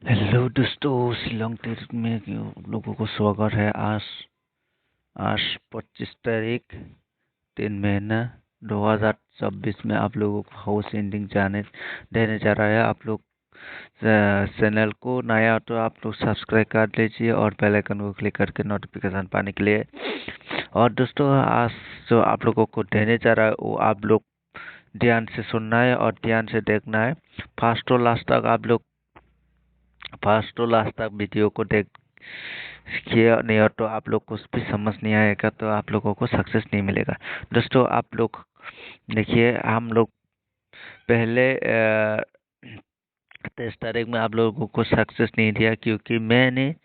Hello दोस्तों, Shillong trip में लोगों को स्वागत है। आज आज 25 तारीख 3 महीना 2026 में आप लोगों को हाउस एंडिंग जाने देने जा रहा है। आप लोग चैनल को नया हो तो आप लोग सब्सक्राइब कर लीजिए और बेल आइकन को क्लिक करके नोटिफिकेशन पाने के लिए। और दोस्तों, आज जो आप लोगों को देने जा रहा है वो आप लोग ध्यान से सुनना है और ध्यान से देखना है। फर्स्ट तो लास्ट तक वीडियो को देखिए, नहीं हो तो आप लोग कुछ भी समझ नहीं आएगा तो आप लोगों को सक्सेस नहीं मिलेगा। दोस्तों, आप लोग देखिए, हम लोग पहले 23 तारीख में आप लोगों को सक्सेस नहीं दिया क्योंकि मैंने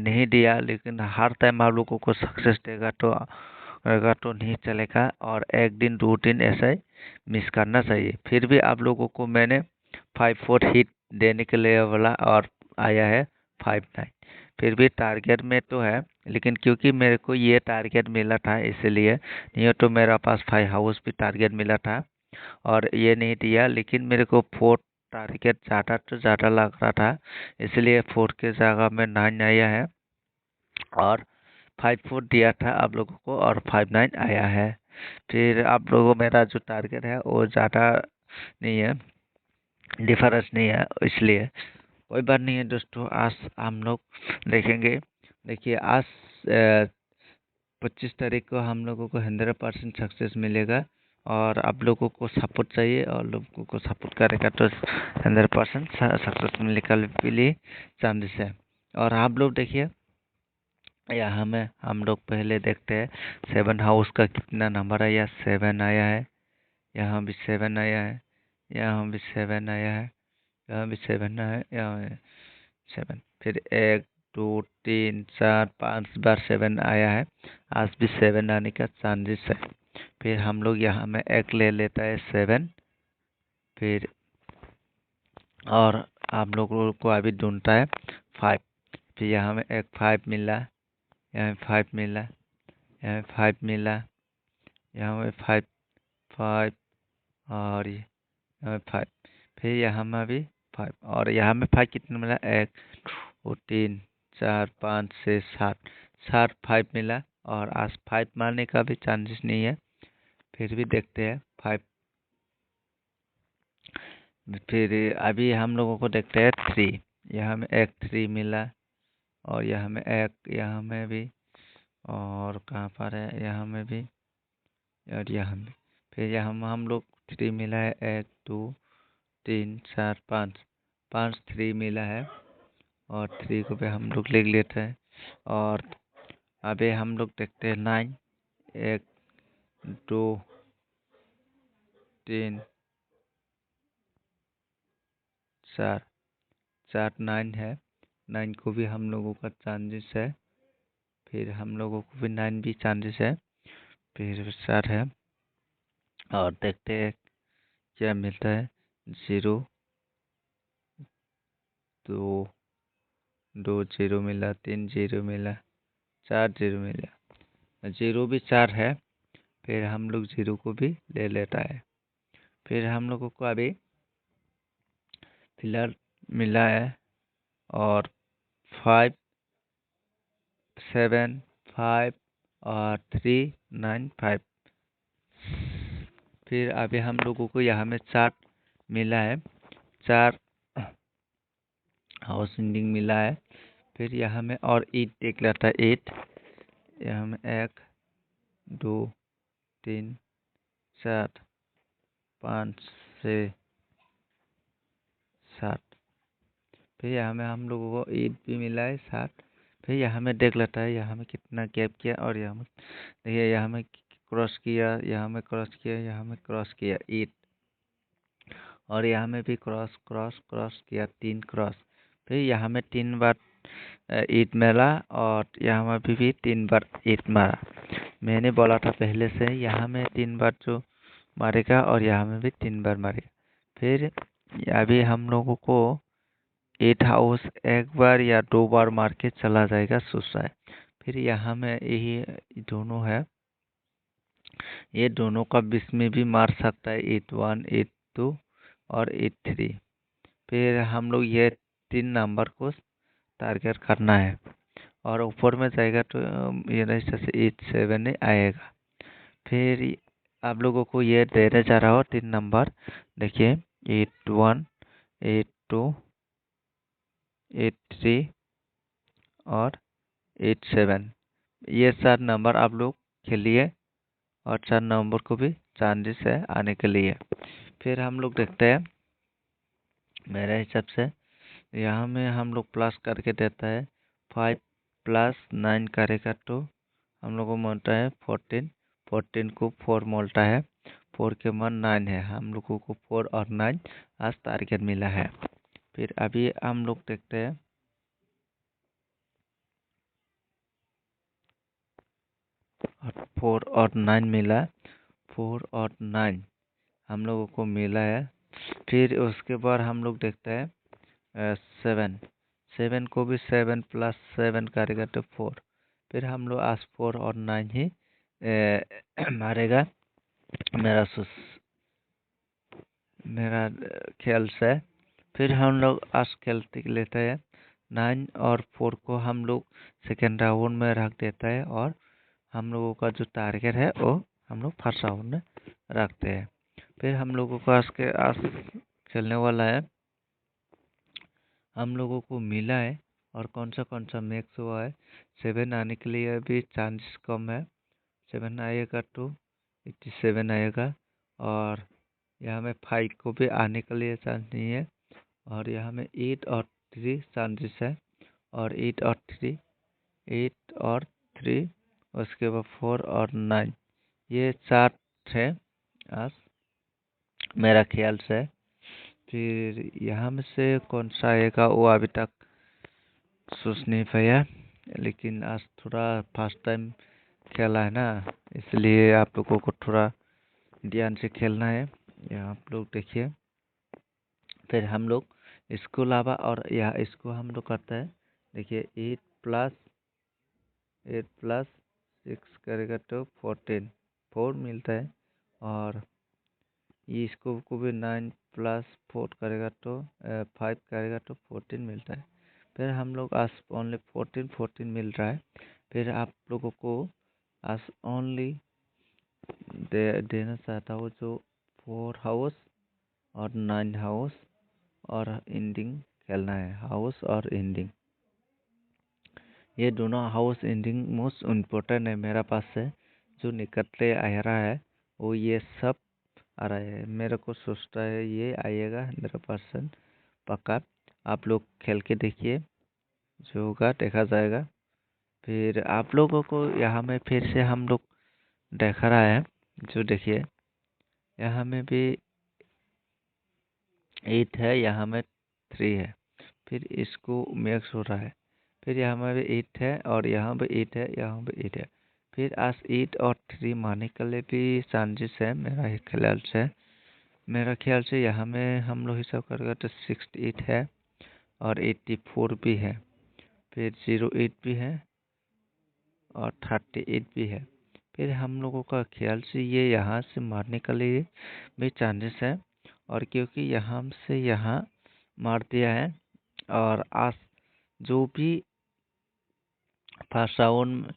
नहीं दिया, लेकिन हर टाइम आप लोगों को सक्सेस देगा तो नहीं चलेगा और एक दिन 2 दिन ऐसा ही मिस करना चाहिए। फिर भी आप लोगों को मैंने 5-4 हिट देने के लिए बोला और आया है 5-9। फिर भी टारगेट में तो है, लेकिन क्योंकि मेरे को ये टारगेट मिला था इसलिए, नहीं तो मेरा पास 5 हाउस भी टारगेट मिला था और ये नहीं दिया। लेकिन मेरे को 4 टारगेट ज़्यादा तो ज़्यादा लग रहा था, इसलिए 4 के जगह में 9 आया है और 5-4 दिया था आप लोगों को और 5-9 आया है। फिर आप लोगों को मेरा जो टारगेट है वो ज़्यादा नहीं है, डिफरेंस नहीं है, इसलिए कोई बात नहीं है। दोस्तों, आज हम लोग देखेंगे। देखिए, आज 25 तारीख को हम लोगों को 100% सक्सेस मिलेगा और आप लोगों को सपोर्ट चाहिए और लोगों को सपोर्ट करेगा तो 100% सक्सेस मिलने का भी चांसेस है। और आप लोग देखिए, यहाँ में हम लोग पहले देखते हैं 7 हाउस का कितना नंबर आया। 7 आया है, यहाँ भी 7 आया है, यहाँ भी 7 आया है, यहाँ भी 7 आया है, यहाँ 7। फिर 1 2 3 4 5 बार 7 आया है। आज भी 7 आने का चांसेस है। फिर हम लोग यहाँ में एक ले लेता है 7। फिर और आप लोगों को अभी ढूंढता है 5। फिर यहाँ में एक 5 मिला, यहाँ में 5 मिला, यहाँ में 5 मिला, यहाँ में 5 5 और यहाँ में 5। फिर यहाँ में भी 5 और यहाँ में 5 कितना मिला, 1 2 3 4 5 6 7 7 5 मिला और आज 5 मारने का भी चांसेस नहीं है। फिर भी देखते हैं 5। फिर अभी हम लोगों को देखते हैं 3। यहाँ में एक 3 मिला और यहाँ में एक, यहाँ में भी, और कहाँ पर है, यहाँ में भी और यहाँ में। फिर यहाँ में हम लोग 3 मिला है, 1 2 3 4 5 5 3 मिला है और 3 को भी हम लोग लिख लेते हैं। और अभी हम लोग देखते हैं 9। 1 2 3 4 4 9 है। 9 को भी हम लोगों का चांसेस है। फिर हम लोगों को भी 9 भी चांसेस है। फिर 7 है और देखते हैं क्या मिलता है। 0 2 2 0 मिला, 3 0 मिला, 4 0 मिला, 0 भी 4 है। फिर हम लोग 0 को भी ले लेता है। फिर हम लोगों को अभी फिलहाल मिला है और 5 7 5 और 3 9 5। फिर अभी हम लोगों को यहाँ में 4 मिला है, 4 हाउस एंडिंग मिला है। फिर यहाँ में और 8 देख लेता है, 8। यहाँ में 1 2 3 4 5 6 7। फिर यहाँ में हम लोगों को 8 भी मिला है, 7। फिर यहाँ में देख लेता है यहाँ में कितना गैप किया और यहाँ में देखिए, यहाँ में क्रॉस किया, यहाँ में क्रॉस किया, यहाँ में क्रॉस किया 8 और यहाँ में भी क्रॉस क्रॉस क्रॉस किया 3 क्रॉस। फिर यहाँ में 3 बार 8 मिला और यहाँ में भी 3 बार 8 मारा। मैंने बोला था पहले से यहाँ में 3 बार जो मारेगा और यहाँ में भी 3 बार मारेगा। फिर अभी हम लोगों को 8 हाउस एक बार या 2 बार मार के चला जाएगा सुसाइड। फिर यहाँ में यही दोनों है, ये दोनों का बीच में भी मार सकता है, 8 1 8 2 और 8 3। फिर हम लोग ये 3 नंबर को टारगेट करना है, और ऊपर में जाएगा तो ये जैसे 8 7 आएगा। फिर आप लोगों को ये देने जा रहा हो 3 नंबर, देखिए 8 1 8 2 8 3 और 8 7। ये 4 नंबर आप लोग खेलिए, और 4 नंबर को भी चांसेस है आने के लिए। फिर हम लोग देखते हैं, मेरे हिसाब से यहाँ में हम लोग प्लस करके देता है। 5 + 9 करेगा तो हम लोग को मिलता है 14। 14 को 4 मिलता है, 4 के मान 9 है। हम लोगों को 4 और 9 आज टारगेट मिला है। फिर अभी हम लोग देखते हैं, 4 और 9 मिला, 4 और 9 हम लोगों को मिला है। फिर उसके बाद हम लोग देखते हैं 7। 7 को भी 7 + 7 करेगा तो 4। फिर हम लोग आज 4 और 9 ही मारेगा, मेरा ख्याल से। फिर हम लोग आज खेलते लेते हैं 9 और 4 को हम लोग सेकेंड राउंड में रख देता है, और हम लोगों का जो टारगेट है वो हम लोग फर्स्ट राउंड में रखते हैं। फिर हम लोगों को आज खेलने वाला है, हम लोगों को मिला है, और कौन सा मैक्स हुआ है। 7 आने के लिए अभी चांस कम है, 7 आएगा तो 87 आएगा, और यहाँ में 5 को भी आने के लिए चांस नहीं है, और यहाँ में 8 और 3 चांसेस है, और 8 और 3, 8 और 3, उसके बाद 4 और 9, ये 4 है आज मेरा ख्याल से। फिर यहाँ में से कौन सा आएगा वो अभी तक सोच नहीं पाया, लेकिन आज थोड़ा फर्स्ट टाइम खेला है ना, इसलिए आप लोगों को थोड़ा ध्यान से खेलना है। यहाँ आप लोग देखिए, फिर हम लोग इसको अलावा और यहाँ इसको हम लोग करते हैं, देखिए 8 + 6 करेगा तो 14, 4 मिलता है, और ये इसको को भी 9 + 4 करेगा तो 5 करेगा तो 14 मिलता है। फिर हम लोग आज ओनली 14 मिल रहा है। फिर आप लोगों को आज ओनली देना चाहता हूँ जो 4 हाउस और 9 हाउस और एंडिंग खेलना है, हाउस और एंडिंग। ये दोनों हाउस एंडिंग मोस्ट इम्पोर्टेंट है मेरा पास से, जो निकलते आ रहा है वो ये सब आ रहा है। मेरे को सोचता है ये आएगा 100% पक्का। आप लोग खेल के देखिए, जो होगा देखा जाएगा। फिर आप लोगों को यहाँ में फिर से हम लोग देखा रहा है, जो देखिए यहाँ में भी 8 है, यहाँ में 3 है, फिर इसको मैक्स हो रहा है। फिर यहाँ में भी 8 है, और यहाँ भी 8 है, यहाँ भी 8 है। फिर आज 8 और 3 मारने के लिए भी चांसेस है मेरा ख्याल से। यहाँ में हम लोग हिसाब करेंगे तो 68 है, और 84 भी है, फिर 08 भी है, और 38 भी है। फिर हम लोगों का ख्याल से ये यहाँ से मारने के लिए भी चांसेस है, और क्योंकि यहाँ से यहाँ मार दिया है, और आज जो भी फर्स्ट राउंड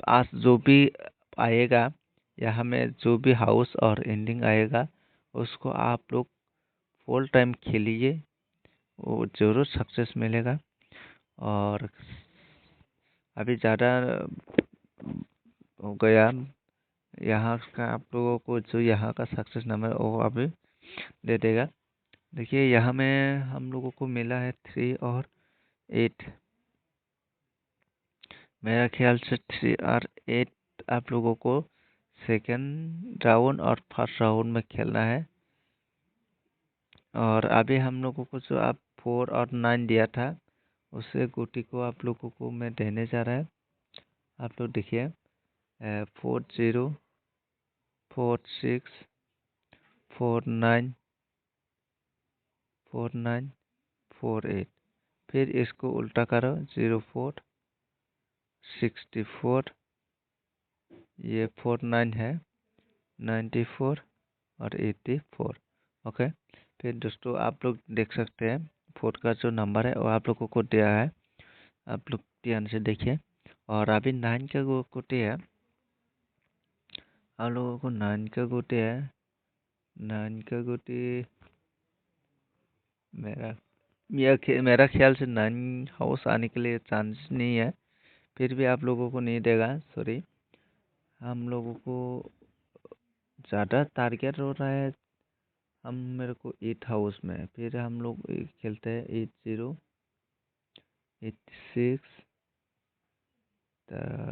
आज जो भी आएगा, यहाँ में जो भी हाउस और एंडिंग आएगा उसको आप लोग फुल टाइम खेलिए, वो ज़रूर सक्सेस मिलेगा। और अभी ज़्यादा हो गया यहाँ का, आप लोगों को जो यहाँ का सक्सेस नंबर वो अभी दे देगा। देखिए यहाँ में हम लोगों को मिला है 3 और 8। मेरा ख्याल से 3 और 8 आप लोगों को सेकेंड राउंड और फर्स्ट राउंड में खेलना है। और अभी हम लोगों को जो आप 4 और 9 दिया था, उससे गोटी को आप लोगों को मैं देने जा रहा है। आप लोग देखिए 4 0 4 6 4 9 4 9 4 8। फिर इसको उल्टा करो, 04 64, ये 49 है, 94 और 84। ओके। फिर दोस्तों आप लोग देख सकते हैं फोर्ट का जो नंबर है वो आप लोगों को दिया है, आप लोग ध्यान से देखिए। और अभी 9 का गोटे है, आप लोगों को 9 का गोटे है। 9 का गोटे मेरा मेरा ख्याल से 9 हाउस आने के लिए चांस नहीं है, फिर भी आप लोगों को नहीं देगा, सॉरी। हम लोगों को ज़्यादा टारगेट हो रहा है, हम मेरे को 8 हाउस में, फिर हम लोग खेलते हैं 80, 86,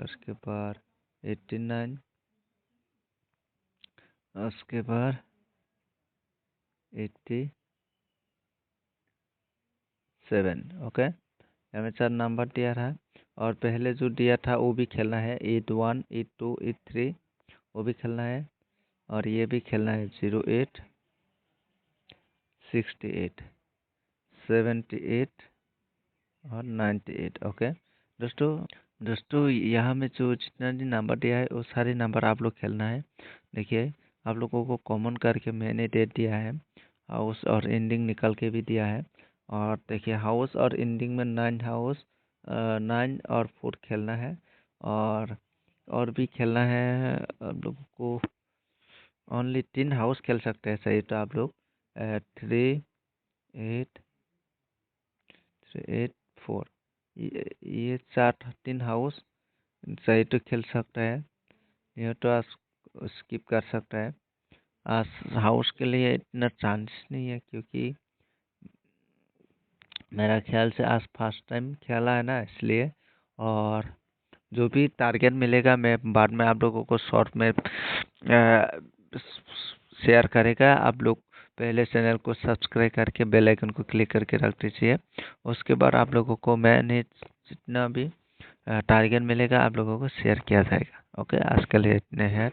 उसके बाद 89, उसके बाद 87। ओके, हमें 4 नंबर दिया था, और पहले जो दिया था वो भी खेलना है, 81, 82, 83, वो भी खेलना है, और ये भी खेलना है 08, 68, 78 और 98। ओके दोस्तों यहाँ में जो जितना भी नंबर दिया है वो सारे नंबर आप लोग खेलना है। देखिए, आप लोगों को कॉमन करके मैंने दे दिया है, हाउस और एंडिंग निकल के भी दिया है। और देखिए, हाउस और एंडिंग में 9 हाउस, 9 और 4 खेलना है, और भी खेलना है। आप लोगों को ओनली 3 हाउस खेल सकते हैं, सही तो आप लोग 3, 8, 3, 8, 4, ये 3 हाउस सही तो खेल सकता है, यह तो आप स्किप कर सकता है। आज हाउस के लिए इतना चांस नहीं है, क्योंकि मेरा ख्याल से आज फर्स्ट टाइम खेला है ना, इसलिए। और जो भी टारगेट मिलेगा मैं बाद में आप लोगों को शॉर्ट में शेयर करेगा। आप लोग पहले चैनल को सब्सक्राइब करके बेल आइकन को क्लिक करके रख दीजिए। उसके बाद आप लोगों को मैंने जितना भी टारगेट मिलेगा आप लोगों को शेयर किया जाएगा। ओके, आज के लिए इतने हैं।